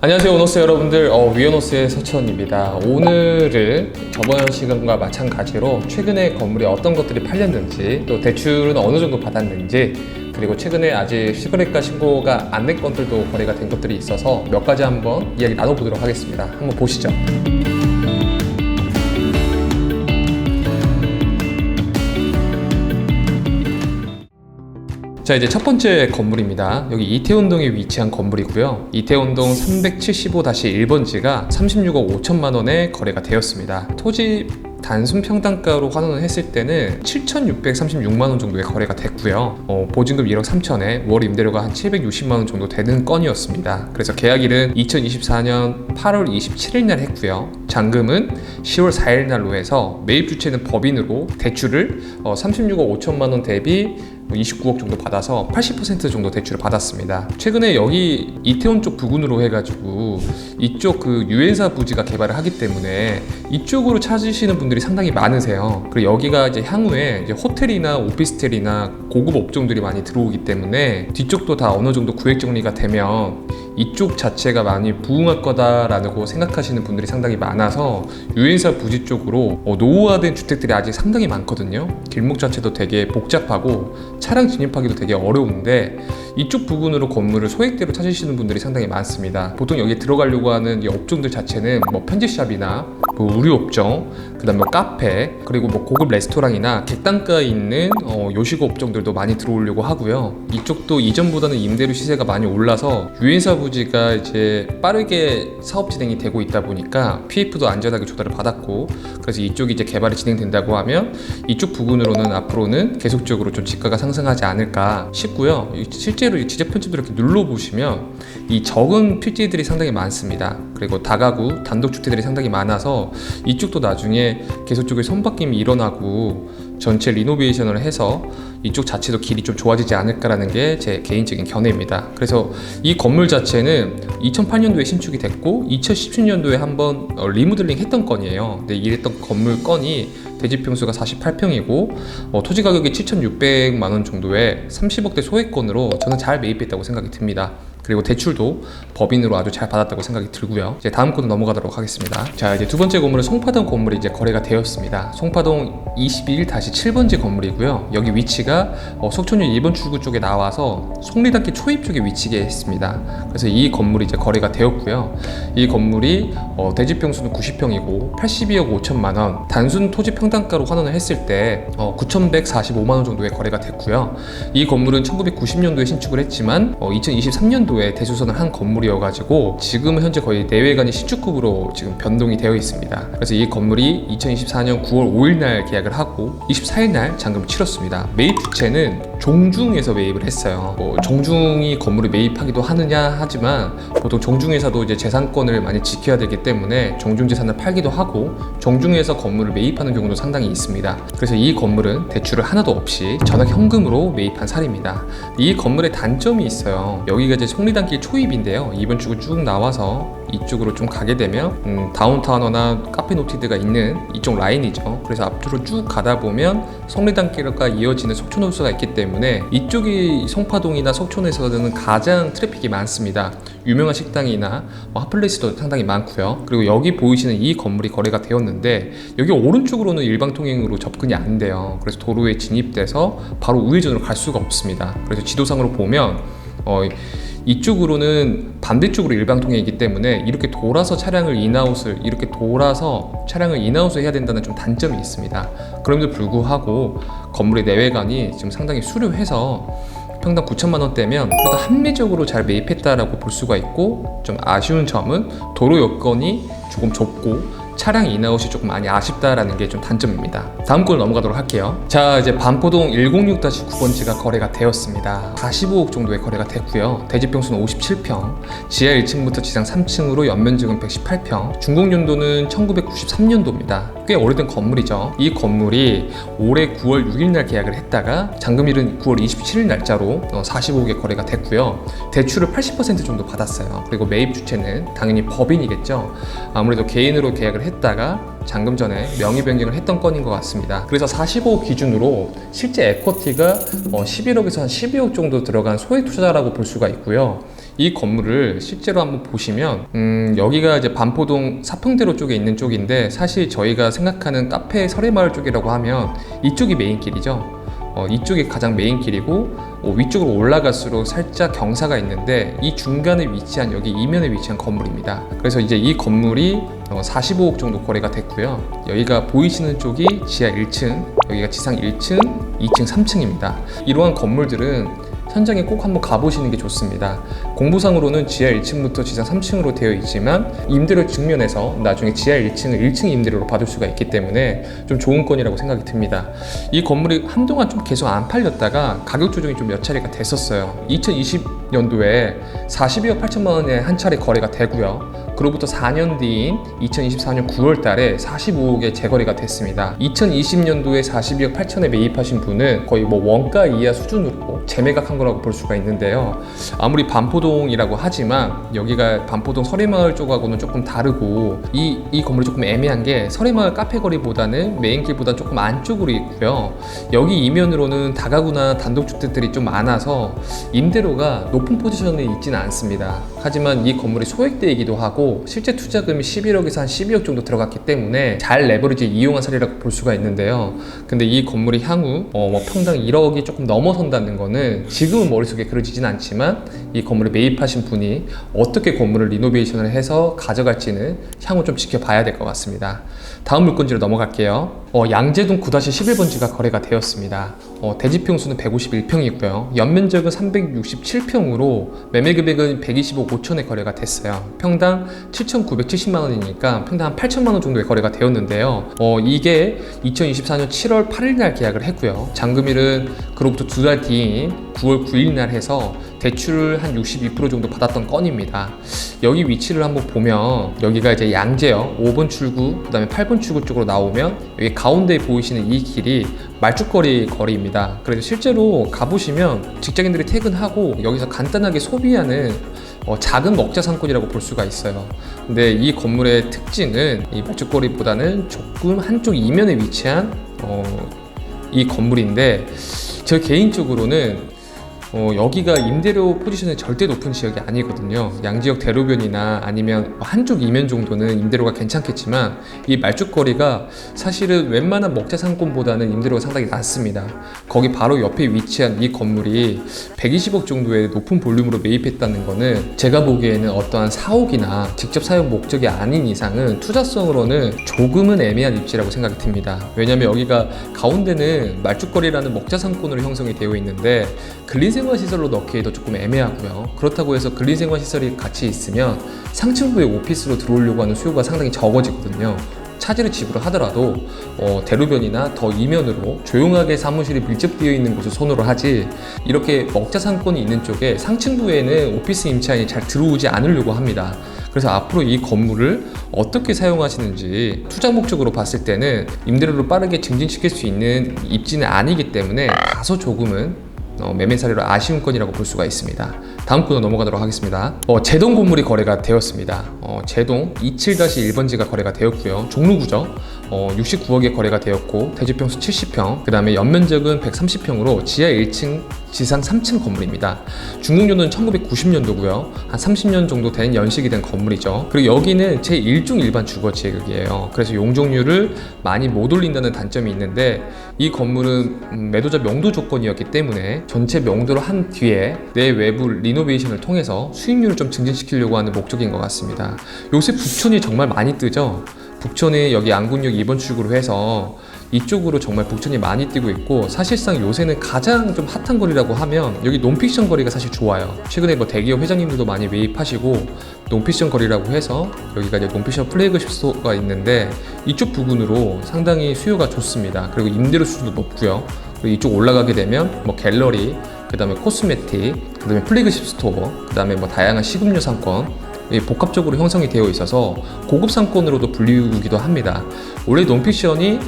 안녕하세요, 오너스 여러분들. 위오너스의 서천입니다. 오늘은 저번 시간과 마찬가지로 최근에 건물에 어떤 것들이 팔렸는지, 또 대출은 어느 정도 받았는지, 그리고 최근에 아직 실거래가 신고가 안 된 건들도 거래가 된 것들이 있어서 몇 가지 한번 이야기 나눠보도록 하겠습니다. 한번 보시죠. 자, 이제 첫 번째 건물입니다. 여기 이태원동에 위치한 건물이고요. 이태원동 375-1번지가 36억 5천만 원에 거래가 되었습니다. 토지 단순 평당가로 환원을 했을 때는 7,636만 원 정도의 거래가 됐고요. 보증금 1억 3천에 월 임대료가 한 760만 원 정도 되는 건이었습니다. 그래서 계약일은 2024년 8월 27일 날 했고요. 잔금은 10월 4일 날로 해서 매입 주체는 법인으로 대출을 36억 5천만 원 대비 29억 정도 받아서 80% 정도 대출을 받았습니다. 최근에 여기 이태원 쪽 부근으로 해가지고 이쪽 그 유엔사 부지가 개발을 하기 때문에 이쪽으로 찾으시는 분들이 상당히 많으세요. 그리고 여기가 이제 향후에 이제 호텔이나 오피스텔이나 고급 업종들이 많이 들어오기 때문에 뒤쪽도 다 어느 정도 구획 정리가 되면 이쪽 자체가 많이 부흥할 거다라고 생각하시는 분들이 상당히 많아서 유엔사 부지 쪽으로 노후화된 주택들이 아직 상당히 많거든요. 길목 자체도 되게 복잡하고 차량 진입하기도 되게 어려운데 이쪽 부분으로 건물을 소액대로 찾으시는 분들이 상당히 많습니다. 보통 여기 들어가려고 하는 이 업종들 자체는 뭐 편집샵이나 뭐 의류업종, 그 다음에 뭐 카페, 그리고 뭐 고급 레스토랑이나 객단가에 있는 요식업 업종들도 많이 들어오려고 하고요. 이쪽도 이전보다는 임대료 시세가 많이 올라서 유엔사 부지가 이제 빠르게 사업 진행이 되고 있다 보니까 PF도 안전하게 조달을 받았고, 그래서 이쪽이 이제 개발이 진행된다고 하면 이쪽 부분으로는 앞으로는 계속적으로 좀 지가가 상승하지 않을까 싶고요. 실제로 이 지적 편집도 이렇게 눌러보시면 이 적은 필지들이 상당히 많습니다. 그리고 다가구 단독주택들이 상당히 많아서 이쪽도 나중에 계속적으로 선바뀜이 일어나고 전체 리노베이션을 해서 이쪽 자체도 길이 좀 좋아지지 않을까라는 게 제 개인적인 견해입니다. 그래서 이 건물 자체는 2008년도에 신축이 됐고 2017년도에 한번 리모델링 했던 건이에요. 근데 이랬던 건물 건이 대지 평수가 48평이고 토지 가격이 7,600만 원 정도의 30억대 소액건으로 저는 잘 매입했다고 생각이 듭니다. 그리고 대출도 법인으로 아주 잘 받았다고 생각이 들고요. 이제 다음 건으로 넘어가도록 하겠습니다. 자, 이제 두 번째 건물은 송파동 건물이 이제 거래가 되었습니다. 송파동 21-7번지 건물이고요. 여기 위치가 속초역 1번 출구 쪽에 나와서 속리단길 초입 쪽에 위치해 있습니다. 그래서 이 건물이 이제 거래가 되었고요. 이 건물이 대지 평수는 90평이고 82억 5천만 원, 단순 토지 평당가로 환원을 했을 때 9,145만 원 정도의 거래가 됐고요. 이 건물은 1990년도에 신축을 했지만 2023년도에 대수선을 한 건물이어가지고 지금은 현재 거의 내외관이 신축급으로 지금 변동이 되어 있습니다. 그래서 이 건물이 2024년 9월 5일 날 계약을 하고 24일 날 잔금을 치렀습니다. 매입 주체는 종중에서 매입을 했어요. 종중이 건물을 매입하기도 하느냐 하지만 보통 종중에서도 이제 재산권을 많이 지켜야 되기 때문에 종중재산을 팔기도 하고 종중에서 건물을 매입하는 경우도 상당히 있습니다. 그래서 이 건물은 대출을 하나도 없이 전액 현금으로 매입한 사례입니다. 이 건물의 단점이 있어요. 여기가 이제 속리단길 초입인데요. 2번 출구 쭉 나와서 이쪽으로 좀 가게 되면 다운타워나 카페노티드가 있는 이쪽 라인이죠. 그래서 앞으로 쭉 가다 보면 속리단길과 이어지는 속초노수가 있기 때문에 이쪽이 송파동이나 속초에서는 가장 트래픽이 많습니다. 유명한 식당이나 핫플레이스도 상당히 많고요. 그리고 여기 보이시는 이 건물이 거래가 되었는데 여기 오른쪽으로는 일방통행으로 접근이 안 돼요. 그래서 도로에 진입돼서 바로 우회전으로 갈 수가 없습니다. 그래서 지도상으로 보면 이쪽으로는 반대쪽으로 일방통행이기 때문에 이렇게 돌아서 차량을 인아웃을 해야 된다는 좀 단점이 있습니다. 그럼에도 불구하고 건물의 내외관이 지금 상당히 수려해서 평당 9천만 원대면 그래도 합리적으로 잘 매입했다라고 볼 수가 있고, 좀 아쉬운 점은 도로 여건이 조금 좁고 차량 인아웃이 조금 많이 아쉽다라는 게 좀 단점입니다. 다음 걸 넘어가도록 할게요. 자, 이제 반포동 106-9번지가 거래가 되었습니다. 45억 정도의 거래가 됐고요. 대지 평수는 57평, 지하 1층부터 지상 3층으로 연면적은 118평, 준공연도는 1993년도입니다. 꽤 오래된 건물이죠. 이 건물이 올해 9월 6일 날 계약을 했다가 잔금일은 9월 27일 날짜로 45억에 거래가 됐고요. 대출을 80% 정도 받았어요. 그리고 매입 주체는 당연히 법인이겠죠. 아무래도 개인으로 계약을 했다가 잔금 전에 명의 변경을 했던 건인 것 같습니다. 그래서 45억 기준으로 실제 에쿼티가 11억에서 한 12억 정도 들어간 소액 투자라고 볼 수가 있고요. 이 건물을 실제로 한번 보시면 여기가 이제 반포동 사평대로 쪽에 있는 쪽인데, 사실 저희가 생각하는 카페 설해마을 쪽이라고 하면 이쪽이 메인길이죠. 이쪽이 가장 메인길이고, 위쪽으로 올라갈수록 살짝 경사가 있는데, 이 중간에 위치한, 여기 이면에 위치한 건물입니다. 그래서 이제 이 건물이 45억 정도 거래가 됐고요. 여기가 보이시는 쪽이 지하 1층, 여기가 지상 1층, 2층, 3층입니다. 이러한 건물들은 현장에 꼭 한번 가보시는 게 좋습니다. 공보상으로는 지하 1층부터 지상 3층으로 되어 있지만, 임대료 측면에서 나중에 지하 1층을 1층 임대료로 받을 수가 있기 때문에 좀 좋은 건이라고 생각이 듭니다. 이 건물이 한동안 좀 계속 안 팔렸다가 가격 조정이 좀 몇 차례가 됐었어요. 2020년도에 42억 8천만 원에 한 차례 거래가 되고요. 그로부터 4년 뒤인 2024년 9월 달에 45억에 재거래가 됐습니다. 2020년도에 42억 8천에 매입하신 분은 거의 뭐 원가 이하 수준으로 재매각한 거라고 볼 수가 있는데요. 아무리 반포동이라고 하지만 여기가 반포동 설해마을 쪽하고는 조금 다르고, 이 건물이 조금 애매한 게 설해마을 카페거리보다는 메인길보다 조금 안쪽으로 있고요. 여기 이면으로는 다가구나 단독주택들이 좀 많아서 임대료가 높은 포지션에 있지는 않습니다. 하지만 이 건물이 소액대이기도 하고 실제 투자금이 11억에서 한 12억 정도 들어갔기 때문에 잘 레버리지 이용한 사례라고 볼 수가 있는데요. 근데 이 건물이 향후 평당 1억이 조금 넘어선다는 거는 지금은 머릿속에 그려지진 않지만, 이 건물에 매입하신 분이 어떻게 건물을 리노베이션을 해서 가져갈지는 향후 좀 지켜봐야 될 것 같습니다. 다음 물건지로 넘어갈게요. 양재동 9-11번지가 거래가 되었습니다. 대지평수는 151평이고요. 연면적은 367평으로 매매금액은 120억 5천에 거래가 됐어요. 평당 7,970만 원이니까 평당 한 8천만 원 정도의 거래가 되었는데요. 이게 2024년 7월 8일 날 계약을 했고요. 잔금일은 그로부터 2달 뒤인 9월 9일 날 해서 대출을 한 62% 정도 받았던 건입니다. 여기 위치를 한번 보면 여기가 이제 양재역 5번 출구, 그 다음에 8번 출구 쪽으로 나오면 여기 가운데에 보이시는 이 길이 말죽거리 거리입니다. 그래서 실제로 가보시면 직장인들이 퇴근하고 여기서 간단하게 소비하는 작은 먹자 상권이라고 볼 수가 있어요. 근데 이 건물의 특징은 이 말죽거리보다는 조금 한쪽 이면에 위치한 이 건물인데, 저 개인적으로는 여기가 임대료 포지션이 절대 높은 지역이 아니거든요. 양지역 대로변이나 아니면 한쪽 이면 정도는 임대료가 괜찮겠지만, 이 말죽거리가 사실은 웬만한 먹자 상권보다는 임대료가 상당히 낮습니다. 거기 바로 옆에 위치한 이 건물이 120억 정도의 높은 볼륨으로 매입했다는 거는 제가 보기에는 어떠한 사옥이나 직접 사용 목적이 아닌 이상은 투자성으로는 조금은 애매한 입지라고 생각이 듭니다. 왜냐면 여기가 가운데는 말죽거리라는 먹자 상권으로 형성이 되어 있는데, 근린생활시설로 넣기에도 조금 애매하고요. 그렇다고 해서 근린생활시설이 같이 있으면 상층부의 오피스로 들어오려고 하는 수요가 상당히 적어지거든요. 차지를 지불을 하더라도 대로변이나 더 이면으로 조용하게 사무실이 밀집되어 있는 곳을 선호를 하지, 이렇게 먹자 상권이 있는 쪽에 상층부에는 오피스 임차인이 잘 들어오지 않으려고 합니다. 그래서 앞으로 이 건물을 어떻게 사용하시는지 투자 목적으로 봤을 때는 임대료를 빠르게 증진시킬 수 있는 입지는 아니기 때문에 다소 조금은 매매 사례로 아쉬운 건이라고 볼 수가 있습니다. 다음 코너 넘어가도록 하겠습니다. 제동 건물이 거래가 되었습니다. 제동 27-1번지가 거래가 되었고요. 종로구죠. 69억에 거래가 되었고 대지평수 70평, 그 다음에 연면적은 130평으로 지하 1층, 지상 3층 건물입니다. 준공연도는 1990년도고요. 한 30년 정도 된 연식이 된 건물이죠. 그리고 여기는 제1종 일반 주거지역이에요. 그래서 용적률을 많이 못 올린다는 단점이 있는데, 이 건물은 매도자 명도 조건이었기 때문에 전체 명도를 한 뒤에 내 외부 리노베이션을 통해서 수익률을 좀 증진시키려고 하는 목적인 것 같습니다. 요새 북촌이 정말 많이 뜨죠. 북촌이 여기 안국역 2번 출구로 해서 이쪽으로 정말 북촌이 많이 뛰고 있고, 사실상 요새는 가장 좀 핫한 거리라고 하면 여기 논픽션 거리가 사실 좋아요. 최근에 뭐 대기업 회장님들도 많이 매입하시고 논픽션 거리라고 해서 여기가 이제 논픽션 플래그십 스토어가 있는데, 이쪽 부분으로 상당히 수요가 좋습니다. 그리고 임대료 수준도 높고요. 그리고 이쪽 올라가게 되면 뭐 갤러리, 그 다음에 코스메틱, 그 다음에 플래그십 스토어, 그 다음에 뭐 다양한 식음료 상권, 복합적으로 형성이 되어 있어서 고급 상권으로도 불리우기도 합니다. 원래 논픽션이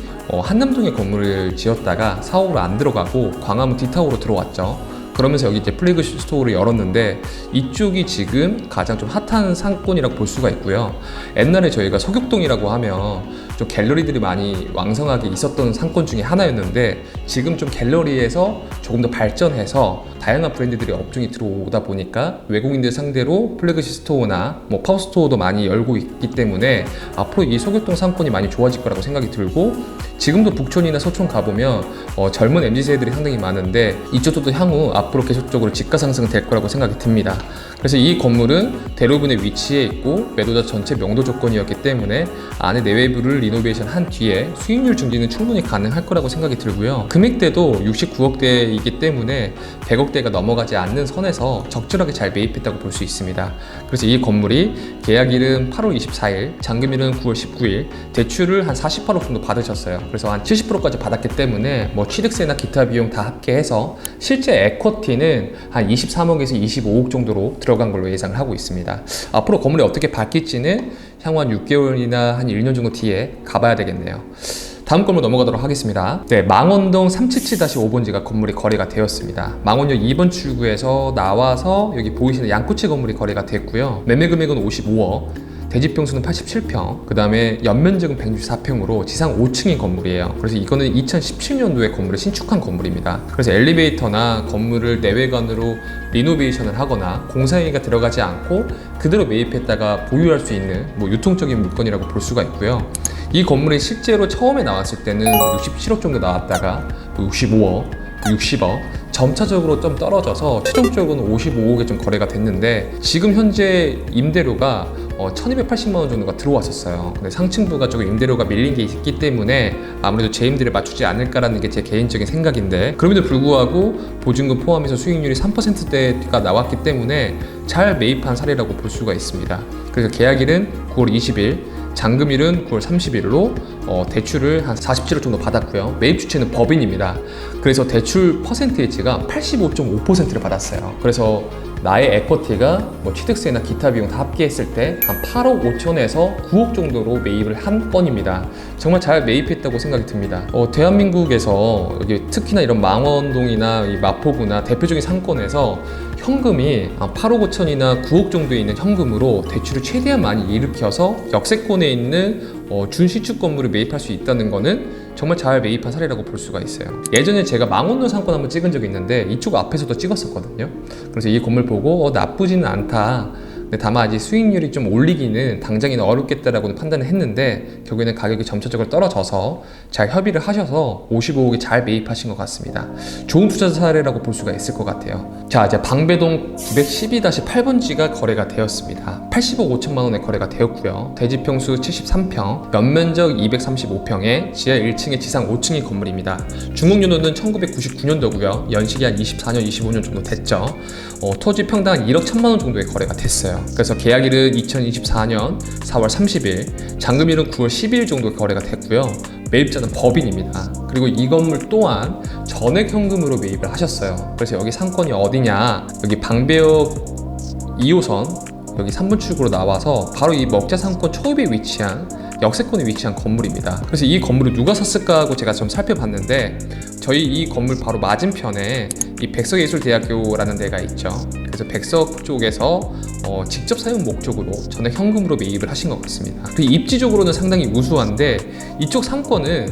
한남동에 건물을 지었다가 사옥으로 안 들어가고 광화문 D타워로 들어왔죠. 그러면서 여기 이제 플래그십 스토어를 열었는데 이쪽이 지금 가장 좀 핫한 상권이라고 볼 수가 있고요. 옛날에 저희가 서격동이라고 하면 좀 갤러리들이 많이 왕성하게 있었던 상권 중에 하나였는데 지금 좀 갤러리에서 조금 더 발전해서 다양한 브랜드들이 업종이 들어오다 보니까 외국인들 상대로 플래그십 스토어나 뭐 파워스토어도 많이 열고 있기 때문에 앞으로 이 서격동 상권이 많이 좋아질 거라고 생각이 들고, 지금도 북촌이나 서촌 가보면 젊은 MZ세대들이 상당히 많은데 이쪽도 향후 앞으로 계속적으로 집가 상승 될 거라고 생각이 듭니다. 그래서 이 건물은 대로변에 위치해 있고 매도자 전체 명도 조건이었기 때문에 안에 내외부를 리노베이션 한 뒤에 수익률 증진은 충분히 가능할 거라고 생각이 들고요. 금액대도 69억대이기 때문에 100억대가 넘어가지 않는 선에서 적절하게 잘 매입했다고 볼 수 있습니다. 그래서 이 건물이 계약일은 8월 24일, 잔금일은 9월 19일, 대출을 한 48억 정도 받으셨어요. 그래서 한 70%까지 받았기 때문에 뭐 취득세나 기타 비용 다 합계해서 실제 에쿼티는 한 23억에서 25억 정도로 들어간 걸로 예상을 하고 있습니다. 앞으로 건물이 어떻게 바뀔지는 향후 한 6개월이나 한 1년 정도 뒤에 가봐야 되겠네요. 다음 건물 넘어가도록 하겠습니다. 네, 망원동 377-5번지가 건물이 거래가 되었습니다. 망원역 2번 출구에서 나와서 여기 보이시는 양코치 건물이 거래가 됐고요. 매매 금액은 55억, 대지평수는 87평, 그 다음에 연면적은 164평으로 지상 5층인 건물이에요. 그래서 이거는 2017년도에 건물을 신축한 건물입니다. 그래서 엘리베이터나 건물을 내외관으로 리노베이션을 하거나 공사행위가 들어가지 않고 그대로 매입했다가 보유할 수 있는 뭐 유통적인 물건이라고 볼 수가 있고요. 이 건물이 실제로 처음에 나왔을 때는 67억 정도 나왔다가 65억, 60억, 점차적으로 좀 떨어져서 최종적으로는 55억에 좀 거래가 됐는데, 지금 현재 임대료가 1280만 원 정도가 들어왔었어요. 근데 상층부가 조금 임대료가 밀린 게 있기 때문에 아무래도 재임대를 맞추지 않을까라는 게 제 개인적인 생각인데, 그럼에도 불구하고 보증금 포함해서 수익률이 3%대가 나왔기 때문에 잘 매입한 사례라고 볼 수가 있습니다. 그래서 계약일은 9월 20일, 잔금일은 9월 30일로 대출을 한 47억 정도 받았고요. 매입 주체는 법인입니다. 그래서 대출 퍼센테이지가 85.5%를 받았어요. 그래서 나의 에쿼티가 뭐 취득세나 기타 비용 다 합계했을 때 한 8억 5천에서 9억 정도로 매입을 한 건입니다. 정말 잘 매입했다고 생각이 듭니다. 대한민국에서 여기 특히나 이런 망원동이나 이 마포구나 대표적인 상권에서 현금이 8억 5천이나 9억 정도에 있는 현금으로 대출을 최대한 많이 일으켜서 역세권에 있는 준시축 건물을 매입할 수 있다는 거는 정말 잘 매입한 사례라고 볼 수가 있어요. 예전에 제가 망원동 상권 한번 찍은 적이 있는데 이쪽 앞에서도 찍었었거든요. 그래서 이 건물 보고 나쁘지는 않다, 근데 다만 아직 수익률이 좀 올리기는 당장에는 어렵겠다라고 판단을 했는데 결국에는 가격이 점차적으로 떨어져서 잘 협의를 하셔서 55억에 잘 매입하신 것 같습니다. 좋은 투자 사례라고 볼 수가 있을 것 같아요. 자, 이제 방배동 912-8번지가 거래가 되었습니다. 80억 5천만 원에 거래가 되었고요. 대지평수 73평, 연면적 235평에 지하 1층에 지상 5층의 건물입니다. 중공연도는 1999년도고요. 연식이 한 24년, 25년 정도 됐죠. 토지 평당 1억 1천만 원 정도의 거래가 됐어요. 그래서 계약일은 2024년 4월 30일, 잔금일은 9월 12일 정도 거래가 됐고요. 매입자는 법인입니다. 그리고 이 건물 또한 전액 현금으로 매입을 하셨어요. 그래서 여기 상권이 어디냐, 여기 방배역 2호선 여기 3번 출구로 나와서 바로 이 먹자 상권 초입에 위치한 역세권에 위치한 건물입니다. 그래서 이 건물을 누가 샀을까 하고 제가 좀 살펴봤는데, 저희 이 건물 바로 맞은편에 이 백석예술대학교라는 데가 있죠. 그래서 백석 쪽에서 직접 사용 목적으로 전액 현금으로 매입을 하신 것 같습니다. 그 입지적으로는 상당히 우수한데 이쪽 상권은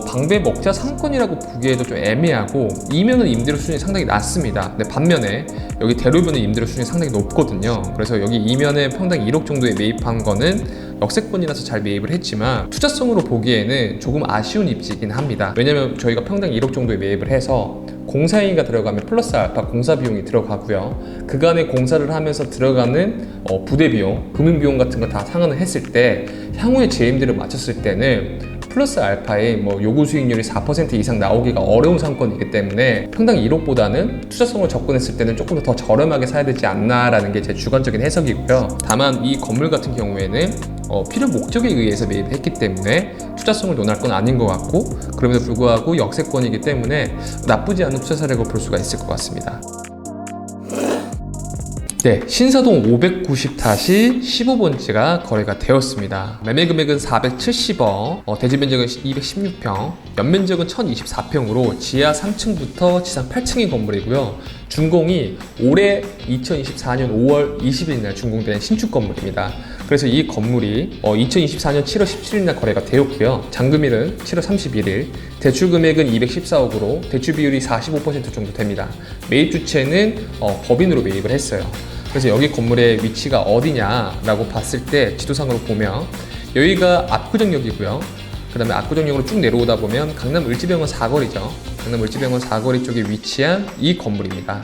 방배 먹자 상권이라고 보기에도 좀 애매하고, 이면은 임대료 수준이 상당히 낮습니다. 근데 반면에 여기 대로변의 임대료 수준이 상당히 높거든요. 그래서 여기 이면에 평당 1억 정도에 매입한 거는 역세권이라서 잘 매입을 했지만 투자성으로 보기에는 조금 아쉬운 입지이긴 합니다. 왜냐면 저희가 평당 1억 정도에 매입을 해서 공사행위가 들어가면 플러스 알파 공사 비용이 들어가고요. 그간의 공사를 하면서 들어가는 부대 비용, 금융 비용 같은 거 다 상환을 했을 때 향후에 재임대를 맞췄을 때는 플러스 알파의 뭐 요구 수익률이 4% 이상 나오기가 어려운 상권이기 때문에 평당 1억보다는 투자성으로 접근했을 때는 조금 더 저렴하게 사야 되지 않나라는 게 제 주관적인 해석이고요. 다만 이 건물 같은 경우에는 필요 목적에 의해서 매입을 했기 때문에 투자성을 논할 건 아닌 것 같고, 그럼에도 불구하고 역세권이기 때문에 나쁘지 않은 투자 사례라고 볼 수가 있을 것 같습니다. 네, 신사동 590-15번지가 거래가 되었습니다. 매매 금액은 470억, 대지 면적은 216평, 연면적은 1024평으로 지하 3층부터 지상 8층인 건물이고요. 준공이 올해 2024년 5월 20일 날 준공된 신축 건물입니다. 그래서 이 건물이 2024년 7월 17일 날 거래가 되었고요. 잔금일은 7월 31일, 대출 금액은 214억으로 대출 비율이 45% 정도 됩니다. 매입 주체는 법인으로 매입을 했어요. 그래서 여기 건물의 위치가 어디냐라고 봤을 때 지도상으로 보면 여기가 압구정역이고요. 그 다음에 압구정역으로 쭉 내려오다 보면 강남 을지병원 사거리죠. 강남 을지병원 사거리 쪽에 위치한 이 건물입니다.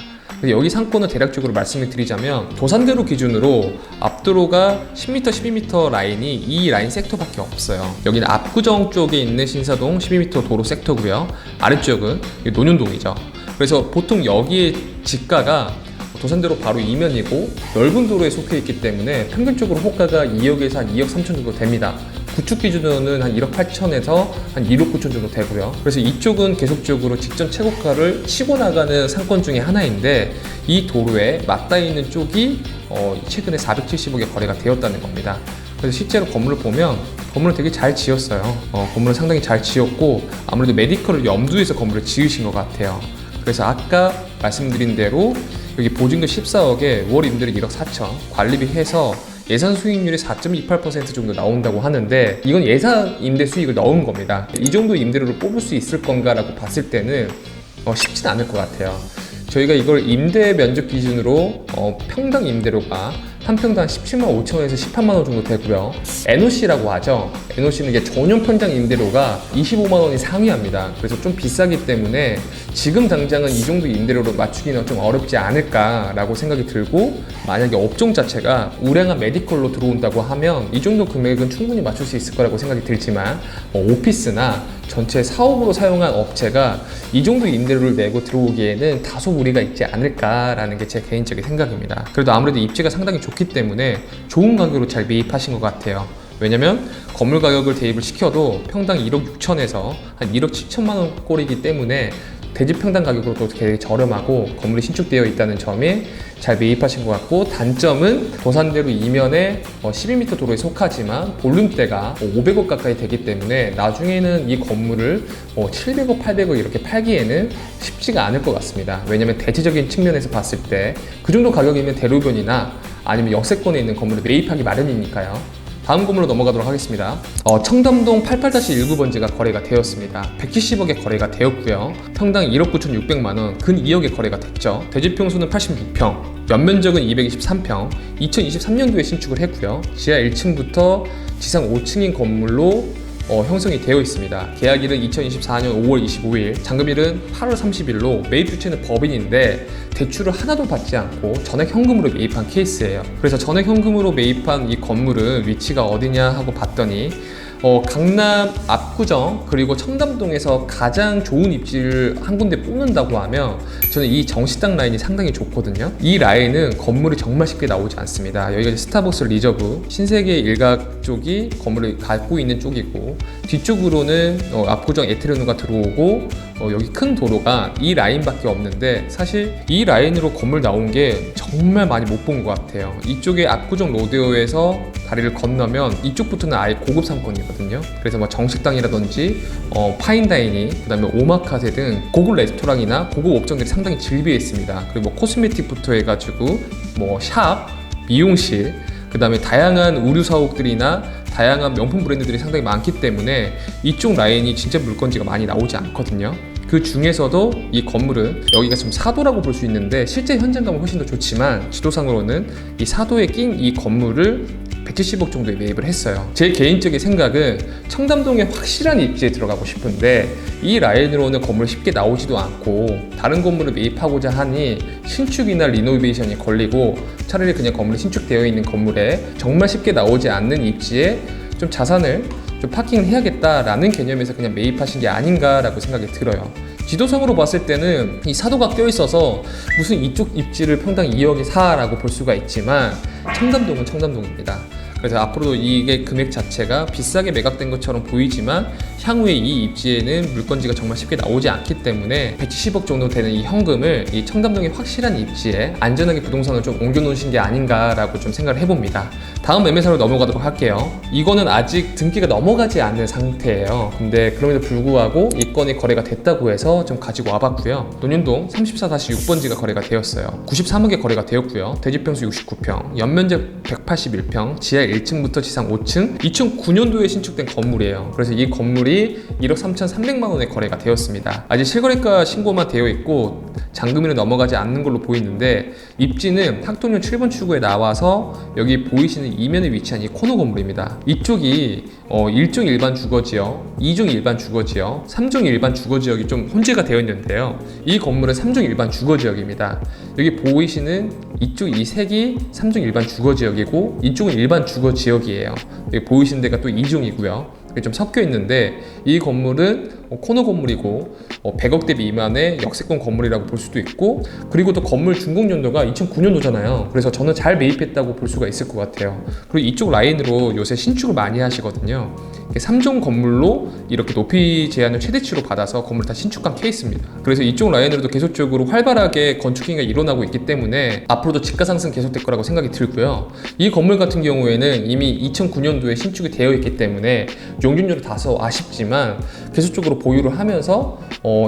여기 상권을 대략적으로 말씀을 드리자면 도산대로 기준으로 앞도로가 10m, 12m 라인이 이 라인 섹터밖에 없어요. 여기는 압구정 쪽에 있는 신사동 12m 도로 섹터고요. 아래쪽은 논현동이죠. 그래서 보통 여기의 지가가 도산대로 바로 이면이고 넓은 도로에 속해 있기 때문에 평균적으로 호가가 2억에서 한 2억 3천 정도 됩니다. 구축 기준으로는 한 1억 8천에서 한 1억 9천 정도 되고요. 그래서 이쪽은 계속적으로 직전 최고가를 치고 나가는 상권 중에 하나인데 이 도로에 맞닿아 있는 쪽이 최근에 470억에 거래가 되었다는 겁니다. 그래서 실제로 건물을 보면 건물을 되게 잘 지었어요. 건물을 상당히 잘 지었고 아무래도 메디컬을 염두해서 건물을 지으신 것 같아요. 그래서 아까 말씀드린 대로 여기 보증금 14억에 월 임대료 1억 4천, 관리비 해서 예산 수익률이 4.28% 정도 나온다고 하는데 이건 예산 임대 수익을 넣은 겁니다. 이 정도 임대료를 뽑을 수 있을 건가라고 봤을 때는 쉽진 않을 것 같아요. 저희가 이걸 임대 면적 기준으로 평당 임대료가 한 평당 17만 5천원에서 18만 원 정도 되고요. NOC라고 하죠. NOC는 이게 전용 평당 임대료가 25만 원이 상회합니다. 그래서 좀 비싸기 때문에 지금 당장은 이 정도 임대료로 맞추기는 좀 어렵지 않을까라고 생각이 들고 만약에 업종 자체가 우량한 메디컬로 들어온다고 하면 이 정도 금액은 충분히 맞출 수 있을 거라고 생각이 들지만 오피스나 전체 사업으로 사용한 업체가 이 정도 임대료를 내고 들어오기에는 다소 무리가 있지 않을까라는 게 제 개인적인 생각입니다. 그래도 아무래도 입지가 상당히 좋기 때문에 좋은 가격으로 잘 매입하신 것 같아요. 왜냐면 건물 가격을 대입을 시켜도 평당 1억 6천에서 한 1억 7천만 원 꼴이기 때문에 대지 평당 가격으로도 되게 저렴하고 건물이 신축되어 있다는 점에 잘 매입하신 것 같고, 단점은 도산대로 이면에 12m 도로에 속하지만 볼륨대가 500억 가까이 되기 때문에 나중에는 이 건물을 700억, 800억 이렇게 팔기에는 쉽지가 않을 것 같습니다. 왜냐면 대체적인 측면에서 봤을 때 그 정도 가격이면 대로변이나 아니면 역세권에 있는 건물을 매입하기 마련이니까요. 다음 건물로 넘어가도록 하겠습니다. 청담동 88-19번지가 거래가 되었습니다. 170억에 거래가 되었고요. 평당 1억 9,600만 원, 근 2억에 거래가 됐죠. 대지평수는 86평, 연면적은 223평, 2023년도에 신축을 했고요. 지하 1층부터 지상 5층인 건물로 형성이 되어 있습니다. 계약일은 2024년 5월 25일, 잔금일은 8월 30일로 매입 주체는 법인인데 대출을 하나도 받지 않고 전액 현금으로 매입한 케이스예요. 그래서 전액 현금으로 매입한 이 건물은 위치가 어디냐 하고 봤더니 강남 압구정 그리고 청담동에서 가장 좋은 입지를 한 군데 뽑는다고 하면 저는 이 정식당 라인이 상당히 좋거든요. 이 라인은 건물이 정말 쉽게 나오지 않습니다. 여기가 스타벅스 리저브 신세계 일각 쪽이 건물을 갖고 있는 쪽이고, 뒤쪽으로는 압구정 에테르누가 들어오고 여기 큰 도로가 이 라인밖에 없는데, 사실 이 라인으로 건물 나온 게 정말 많이 못 본 것 같아요. 이쪽에 압구정 로데오에서 다리를 건너면 이쪽부터는 아예 고급 상권이거든요. 그래서 뭐 정식당이라든지 파인다이닝, 그 다음에 오마카세 등 고급 레스토랑이나 고급 업종들이 상당히 즐비해 있습니다. 그리고 뭐 코스메틱부터 해가지고 뭐 샵, 미용실, 그 다음에 다양한 의류 사옥들이나 다양한 명품 브랜드들이 상당히 많기 때문에 이쪽 라인이 진짜 물건지가 많이 나오지 않거든요. 그 중에서도 이 건물은 여기가 좀 사도라고 볼 수 있는데 실제 현장감은 훨씬 더 좋지만 지도상으로는 이 사도에 낀 이 건물을 170억 정도에 매입을 했어요. 제 개인적인 생각은 청담동에 확실한 입지에 들어가고 싶은데 이 라인으로는 건물 쉽게 나오지도 않고 다른 건물을 매입하고자 하니 신축이나 리노베이션이 걸리고 차라리 그냥 건물이 신축되어 있는 건물에 정말 쉽게 나오지 않는 입지에 좀 자산을 좀 파킹을 해야겠다라는 개념에서 그냥 매입하신 게 아닌가라고 생각이 들어요. 지도상으로 봤을 때는 이 사도가 껴있어서 무슨 이쪽 입지를 평당 2억에 사라고 볼 수가 있지만 청담동은 청담동입니다. 그래서 앞으로도 이게 금액 자체가 비싸게 매각된 것처럼 보이지만 향후에 이 입지에는 물건지가 정말 쉽게 나오지 않기 때문에 170억 정도 되는 이 현금을 이 청담동의 확실한 입지에 안전하게 부동산을 좀 옮겨 놓으신 게 아닌가라고 좀 생각을 해봅니다. 다음 매매사로 넘어가도록 할게요. 이거는 아직 등기가 넘어가지 않는 상태예요. 근데 그럼에도 불구하고 이 건이 거래가 됐다고 해서 좀 가지고 와봤고요. 논현동 34-6번지가 거래가 되었어요. 93억에 거래가 되었고요. 대지평수 69평, 연면적 181평, 지하 1층부터 지상 5층, 2009년도에 신축된 건물이에요. 그래서 이 건물이 1억 3,300만 원에 거래가 되었습니다. 아직 실거래가 신고만 되어 있고 잔금일은 넘어가지 않는 걸로 보이는데 입지는 학동역 7번 출구에 나와서 여기 보이시는 이면에 위치한 이 코너 건물입니다. 이쪽이 1종 일반 주거지역, 2종 일반 주거지역, 3종 일반 주거지역이 좀 혼재가 되어 있는데요. 이 건물은 3종 일반 주거지역입니다. 여기 보이시는 이쪽 이 색이 3종 일반 주거지역이고 이쪽은 일반 주거지역이에요. 여기 보이시는 데가 또 2종이고요. 좀 섞여 있는데 이 건물은 코너 건물이고 100억대 미만의 역세권 건물이라고 볼 수도 있고, 그리고 또 건물 준공 연도가 2009년도잖아요. 그래서 저는 잘 매입했다고 볼 수가 있을 것 같아요. 그리고 이쪽 라인으로 요새 신축을 많이 하시거든요. 3종 건물로 이렇게 높이 제한을 최대치로 받아서 건물 다 신축한 케이스입니다. 그래서 이쪽 라인으로도 계속적으로 활발하게 건축 행위가 일어나고 있기 때문에 앞으로도 집가 상승 계속될 거라고 생각이 들고요. 이 건물 같은 경우에는 이미 2009년도에 신축이 되어 있기 때문에 용적률이 다소 아쉽지만 계속적으로 보유를 하면서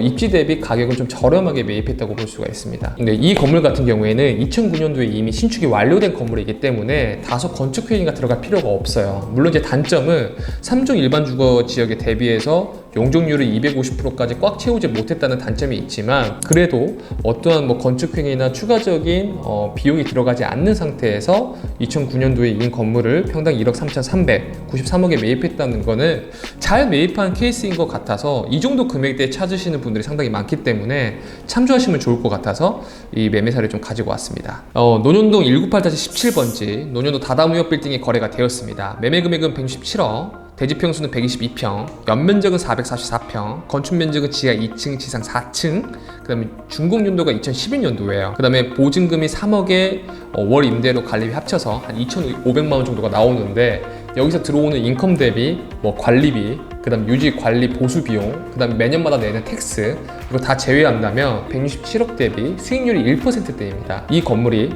입지 대비 가격은 좀 저렴하게 매입했다고 볼 수가 있습니다. 근데 이 건물 같은 경우에는 2009년도에 이미 신축이 완료된 건물이기 때문에 다소 건축 회의가 들어갈 필요가 없어요. 물론 이제 단점은 3종 일반 주거 지역에 대비해서 용적률을 250%까지 꽉 채우지 못했다는 단점이 있지만, 그래도 어떠한 건축행위나 추가적인 비용이 들어가지 않는 상태에서 2009년도에 이 건물을 평당 1억 3,393억에 매입했다는 거는 잘 매입한 케이스인 것 같아서 이 정도 금액대에 찾으시는 분들이 상당히 많기 때문에 참조하시면 좋을 것 같아서 이 매매사를 좀 가지고 왔습니다. 논현동 198-17번지 논현동 다다무역 빌딩이 거래가 되었습니다. 매매 금액은 167억, 대지평수는 122평, 연면적은 444평, 건축면적은 지하 2층, 지상 4층, 그 다음에 준공연도가 2011년도예요. 그 다음에 보증금이 3억에 월 임대료 관리비 합쳐서 한 2,500만 원 정도가 나오는데, 여기서 들어오는 인컴 대비 관리비, 그 다음 유지 관리 보수 비용, 그 다음 매년마다 내는 텍스, 이거 다 제외한다면 167억 대비 수익률이 1%대입니다. 이 건물이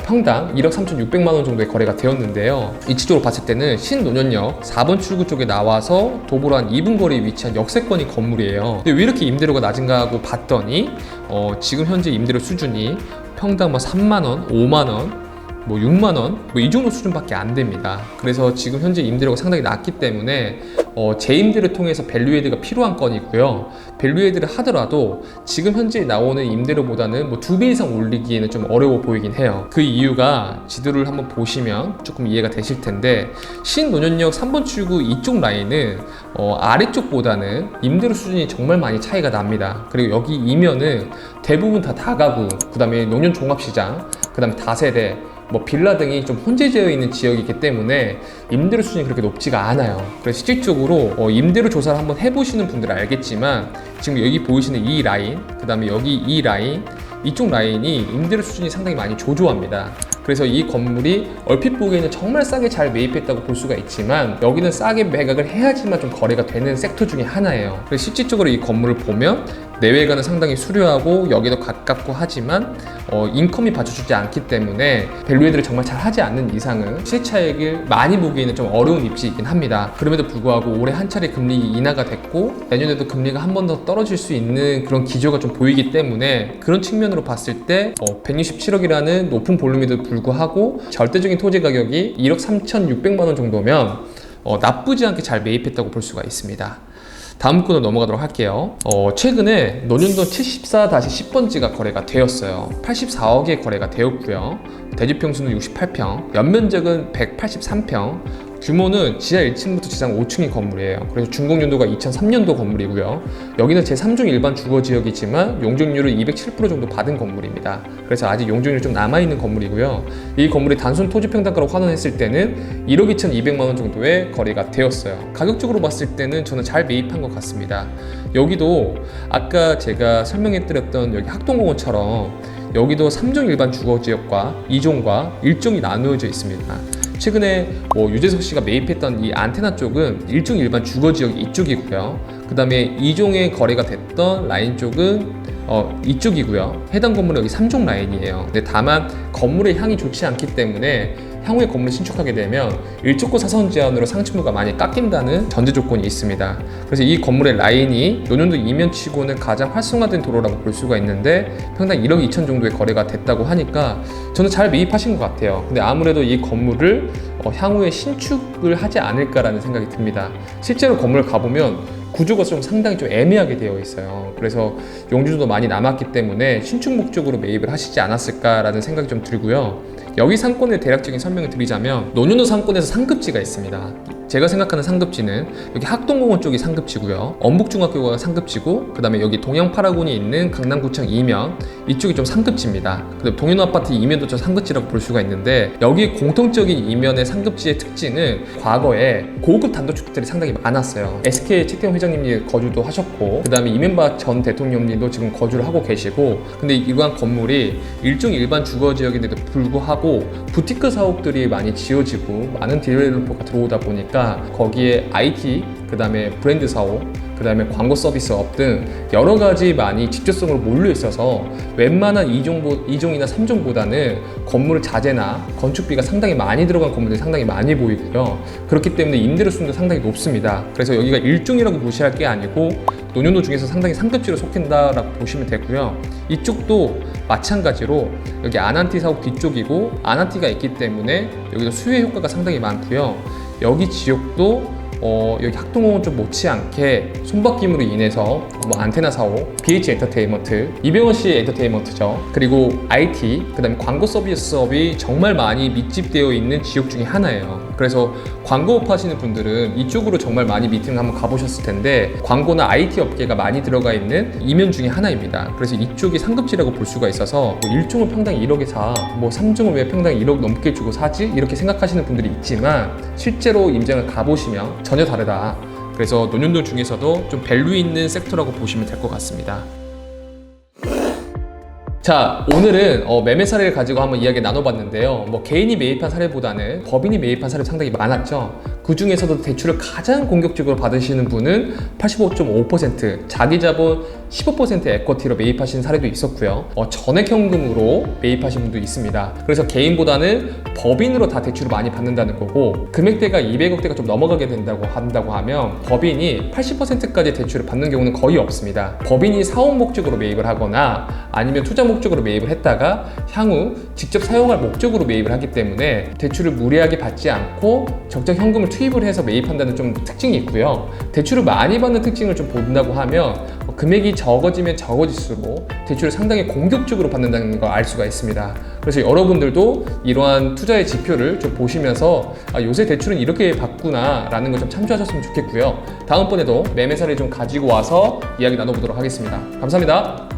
평당 1억 3,600만 원 정도의 거래가 되었는데요. 이치적으로 봤을 때는 신논현역 4번 출구 쪽에 나와서 도보로 한 2분 거리에 위치한 역세권이 건물이에요. 근데 왜 이렇게 임대료가 낮은가 하고 봤더니 지금 현재 임대료 수준이 평당 3만 원, 5만 원, 6만 원, 이 정도 수준밖에 안 됩니다. 그래서 지금 현재 임대료가 상당히 낮기 때문에 재임대를 통해서 밸류에이드가 필요한 건이고요. 밸류에이드를 하더라도 지금 현재 나오는 임대료보다는 2배 이상 올리기에는 좀 어려워 보이긴 해요. 그 이유가 지도를 한번 보시면 조금 이해가 되실 텐데, 신논현역 3번 출구 이쪽 라인은 아래쪽보다는 임대료 수준이 정말 많이 차이가 납니다. 그리고 여기 이면은 대부분 다 다가구, 그 다음에 논현 종합시장, 그 다음에 다세대, 빌라 등이 좀 혼재되어 있는 지역이기 때문에 임대료 수준이 그렇게 높지가 않아요. 그래서 실질적으로 임대료 조사를 한번 해보시는 분들은 알겠지만, 지금 여기 보이시는 이 라인, 그 다음에 여기 이 라인, 이쪽 라인이 임대료 수준이 상당히 많이 조조합니다. 그래서 이 건물이 얼핏 보기에는 정말 싸게 잘 매입했다고 볼 수가 있지만, 여기는 싸게 매각을 해야지만 좀 거래가 되는 섹터 중에 하나예요. 그래서 실질적으로 이 건물을 보면 내외관은 상당히 수려하고 여기도 가깝고 하지만 인컴이 받쳐주지 않기 때문에 밸류에이드를 정말 잘 하지 않는 이상은 시세차익을 많이 보기에는 좀 어려운 입지이긴 합니다. 그럼에도 불구하고 올해 한 차례 금리 인하가 됐고 내년에도 금리가 한 번 더 떨어질 수 있는 그런 기조가 좀 보이기 때문에, 그런 측면으로 봤을 때 167억이라는 높은 볼륨에도 불구하고 절대적인 토지 가격이 1억 3,600만 원 정도면 나쁘지 않게 잘 매입했다고 볼 수가 있습니다. 다음 건으로 넘어가도록 할게요. 최근에 논현동 74-10번지가 거래가 되었어요. 84억에 거래가 되었고요. 대지평수는 68평, 연면적은 183평, 규모는 지하 1층부터 지상 5층의 건물이에요. 그래서 준공연도가 2003년도 건물이고요. 여기는 제3종 일반 주거지역이지만 용적률을 207% 정도 받은 건물입니다. 그래서 아직 용적률이 좀 남아있는 건물이고요. 이 건물이 단순 토지 평당가로 환원했을 때는 1억 2,200만 원 정도의 거래가 되었어요. 가격적으로 봤을 때는 저는 잘 매입한 것 같습니다. 여기도 아까 제가 설명해드렸던 여기 학동공원처럼 여기도 3종 일반 주거지역과 2종과 1종이 나누어져 있습니다. 최근에 유재석 씨가 매입했던 이 안테나 쪽은 1종 일반 주거지역 이쪽이고요. 그 다음에 2종의 거래가 됐던 라인 쪽은 이쪽이고요. 해당 건물은 여기 3종 라인이에요. 근데 다만 건물의 향이 좋지 않기 때문에 향후에 건물을 신축하게 되면 일족고 사선 제한으로 상층부가 많이 깎인다는 전제 조건이 있습니다. 그래서 이 건물의 라인이 논현동 이면치고는 가장 활성화된 도로라고 볼 수가 있는데 평당 1억 2천 정도의 거래가 됐다고 하니까 저는 잘 매입하신 것 같아요. 근데 아무래도 이 건물을 향후에 신축을 하지 않을까라는 생각이 듭니다. 실제로 건물을 가보면 구조가 좀 상당히 좀 애매하게 되어 있어요. 그래서 용주도 많이 남았기 때문에 신축 목적으로 매입을 하시지 않았을까라는 생각이 좀 들고요. 여기 상권의 대략적인 설명을 드리자면 논현동 상권에서 상급지가 있습니다. 제가 생각하는 상급지는 여기 학동공원 쪽이 상급지고요. 엄북중학교가 상급지고 그 다음에 여기 동양파라곤이 있는 강남구청 이면 이쪽이 좀 상급지입니다. 그다음에 동현아파트 이면도 좀 상급지라고 볼 수가 있는데 여기 공통적인 이면의 상급지의 특징은 과거에 고급 단독주택들이 상당히 많았어요. SK 최태원 회장님이 거주도 하셨고 그 다음에 이명박 전 대통령님도 지금 거주를 하고 계시고 근데 이러한 건물이 일종 일반 주거지역인데도 불구하고 부티크 사업들이 많이 지어지고 많은 디벨로퍼가 들어오다 보니까 거기에 IT, 그 다음에 브랜드 사업, 그 다음에 광고 서비스업 등 여러 가지 많이 직접성으로 몰려 있어서 웬만한 2종이나 3종보다는 건물 자재나 건축비가 상당히 많이 들어간 건물들이 상당히 많이 보이고요. 그렇기 때문에 임대료 수준도 상당히 높습니다. 그래서 여기가 1종이라고 무시할 게 아니고 논현동 중에서 상당히 상급지로 속힌다라고 보시면 되고요. 이쪽도 마찬가지로 여기 아난티 사업 뒤쪽이고 아난티가 있기 때문에 여기도 수혜 효과가 상당히 많고요. 여기 지역도 여기 학동공원 좀 못지않게 손바뀜으로 인해서 안테나 사업, BH 엔터테인먼트, 이병헌 씨 엔터테인먼트죠. 그리고 IT, 그 다음에 광고 서비스업이 정말 많이密집되어 있는 지역 중에 하나예요. 그래서 광고업 하시는 분들은 이쪽으로 정말 많이 미팅을 한번 가보셨을 텐데 광고나 IT 업계가 많이 들어가 있는 이면 중에 하나입니다. 그래서 이쪽이 상급지라고 볼 수가 있어서 1종을 평당 1억에 사, 3종을 왜 평당 1억 넘게 주고 사지? 이렇게 생각하시는 분들이 있지만 실제로 임장을 가보시면 전혀 다르다. 그래서 논현동 중에서도 좀 밸류 있는 섹터라고 보시면 될 것 같습니다. 자, 오늘은 매매 사례를 가지고 한번 이야기 나눠봤는데요. 개인이 매입한 사례보다는 법인이 매입한 사례가 상당히 많았죠. 그 중에서도 대출을 가장 공격적으로 받으시는 분은 85.5%, 자기 자본 15% 에쿼티로 매입하신 사례도 있었고요. 전액 현금으로 매입하신 분도 있습니다. 그래서 개인보다는 법인으로 다 대출을 많이 받는다는 거고 금액대가 200억대가 좀 넘어가게 한다고 하면 법인이 80%까지 대출을 받는 경우는 거의 없습니다. 법인이 사업 목적으로 매입을 하거나 아니면 투자 목적으로 매입을 했다가 향후 직접 사용할 목적으로 매입을 하기 때문에 대출을 무리하게 받지 않고 적정 현금을 투입을 해서 매입한다는 좀 특징이 있고요. 대출을 많이 받는 특징을 좀 본다고 하면 금액이 적어지면 적어질수록 대출을 상당히 공격적으로 받는다는 걸 알 수가 있습니다. 그래서 여러분들도 이러한 투자의 지표를 좀 보시면서 요새 대출은 이렇게 받구나 라는 걸 좀 참조하셨으면 좋겠고요. 다음번에도 매매 사례를 좀 가지고 와서 이야기 나눠보도록 하겠습니다. 감사합니다.